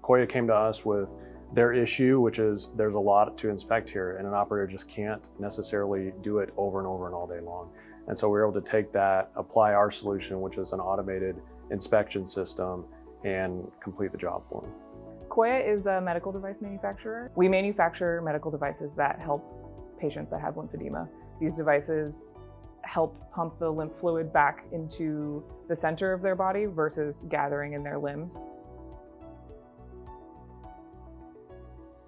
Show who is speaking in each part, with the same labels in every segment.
Speaker 1: Koya came to us with their issue, which is there's a lot to inspect here and an operator just can't necessarily do it over and over and all day long. And so we were able to take that, apply our solution, which is an automated inspection system, and complete the job for them.
Speaker 2: Koya is a medical device manufacturer. We manufacture medical devices that help patients that have lymphedema. These devices help pump the lymph fluid back into the center of their body versus gathering in their limbs.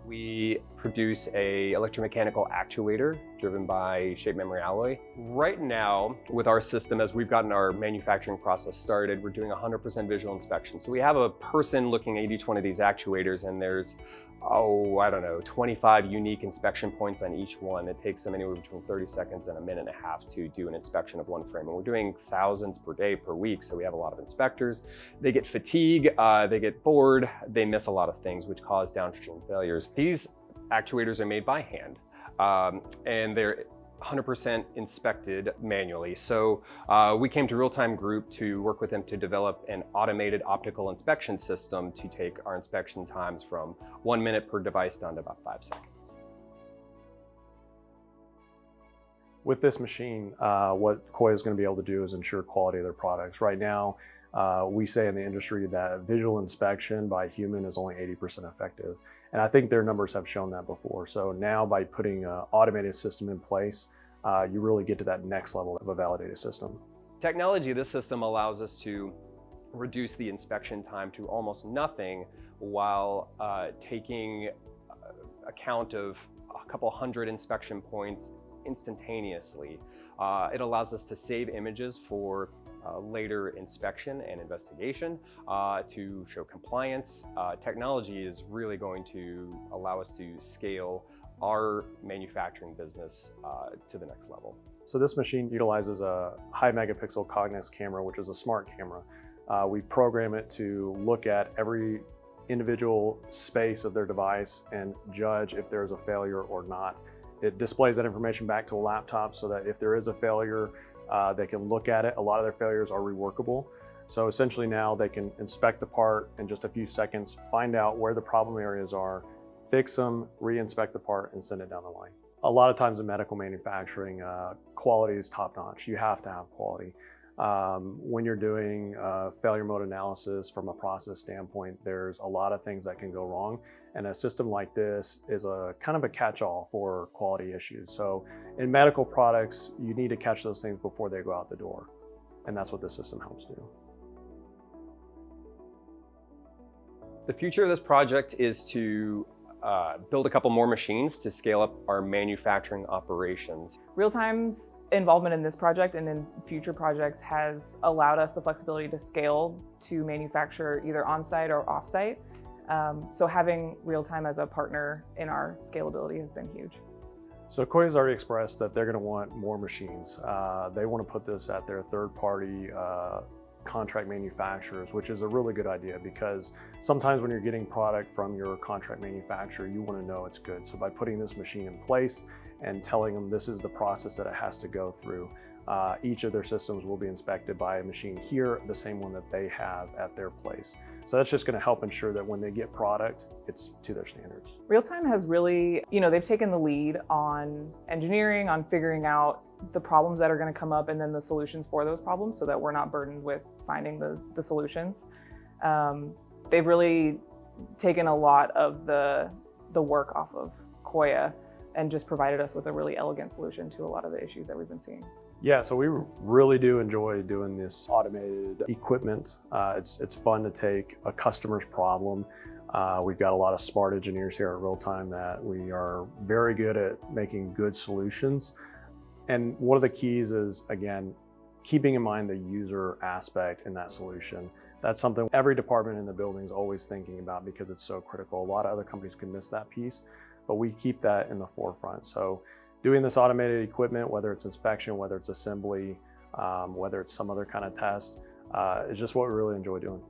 Speaker 3: We produce a electromechanical actuator driven by shape memory alloy. Right now, with our system, as we've gotten our manufacturing process started, we're doing 100% visual inspection. So we have a person looking at each one of these actuators, and there's, I don't know, 25 unique inspection points on each one. It takes them anywhere between 30 seconds and a minute and a half to do an inspection of one frame. And we're doing thousands per day, per week, so we have a lot of inspectors. They get fatigue, they get bored, they miss a lot of things, which cause downstream failures. These actuators are made by hand, and they're 100% inspected manually. So we came to Realtime Group to work with them to develop an automated optical inspection system to take our inspection times from 1 minute per device down to about 5 seconds.
Speaker 1: With this machine, what Koya is going to be able to do is ensure quality of their products. Right now, we say in the industry that visual inspection by human is only 80% effective. And I think their numbers have shown that before. So now by putting an automated system in place, you really get to that next level of a validated system.
Speaker 3: Technology, this system allows us to reduce the inspection time to almost nothing while taking account of a couple hundred inspection points instantaneously. It allows us to save images for later inspection and investigation to show compliance. Technology is really going to allow us to scale our manufacturing business to the next level.
Speaker 1: So this machine utilizes a high megapixel Cognex camera, which is a smart camera. We program it to look at every individual space of their device and judge if there's a failure or not. It displays that information back to the laptop so that if there is a failure, they can look at it. A lot of their failures are reworkable. So essentially now they can inspect the part in just a few seconds, find out where the problem areas are, fix them, re-inspect the part, and send it down the line. A lot of times in medical manufacturing, quality is top-notch. You have to have quality. When you're doing failure mode analysis from a process standpoint, there's a lot of things that can go wrong. And a system like this is a kind of a catch-all for quality issues. So in medical products, you need to catch those things before they go out the door. And that's what this system helps do.
Speaker 3: The future of this project is to build a couple more machines to scale up our manufacturing operations.
Speaker 2: Realtime's involvement in this project and in future projects has allowed us the flexibility to scale to manufacture either on-site or off-site. So having Realtime as a partner in our scalability has been huge.
Speaker 1: So Koya's already expressed that they're going to want more machines. They want to put this at their third-party contract manufacturers, which is a really good idea because sometimes when you're getting product from your contract manufacturer, you want to know it's good. So by putting this machine in place and telling them this is the process that it has to go through, each of their systems will be inspected by a machine here, the same one that they have at their place. So that's just going to help ensure that when they get product, it's to their standards.
Speaker 2: Realtime has really, they've taken the lead on engineering, on figuring out the problems that are going to come up and then the solutions for those problems so that we're not burdened with finding the solutions. They've really taken a lot of the work off of Koya and just provided us with a really elegant solution to a lot of the issues that we've been seeing.
Speaker 1: Yeah, so we really do enjoy doing this automated equipment. It's fun to take a customer's problem. We've got a lot of smart engineers here at Realtime that we are very good at making good solutions. And one of the keys is, again, keeping in mind the user aspect in that solution. That's something every department in the building is always thinking about because it's so critical. A lot of other companies can miss that piece, but we keep that in the forefront. So doing this automated equipment, whether it's inspection, whether it's assembly, whether it's some other kind of test, is just what we really enjoy doing.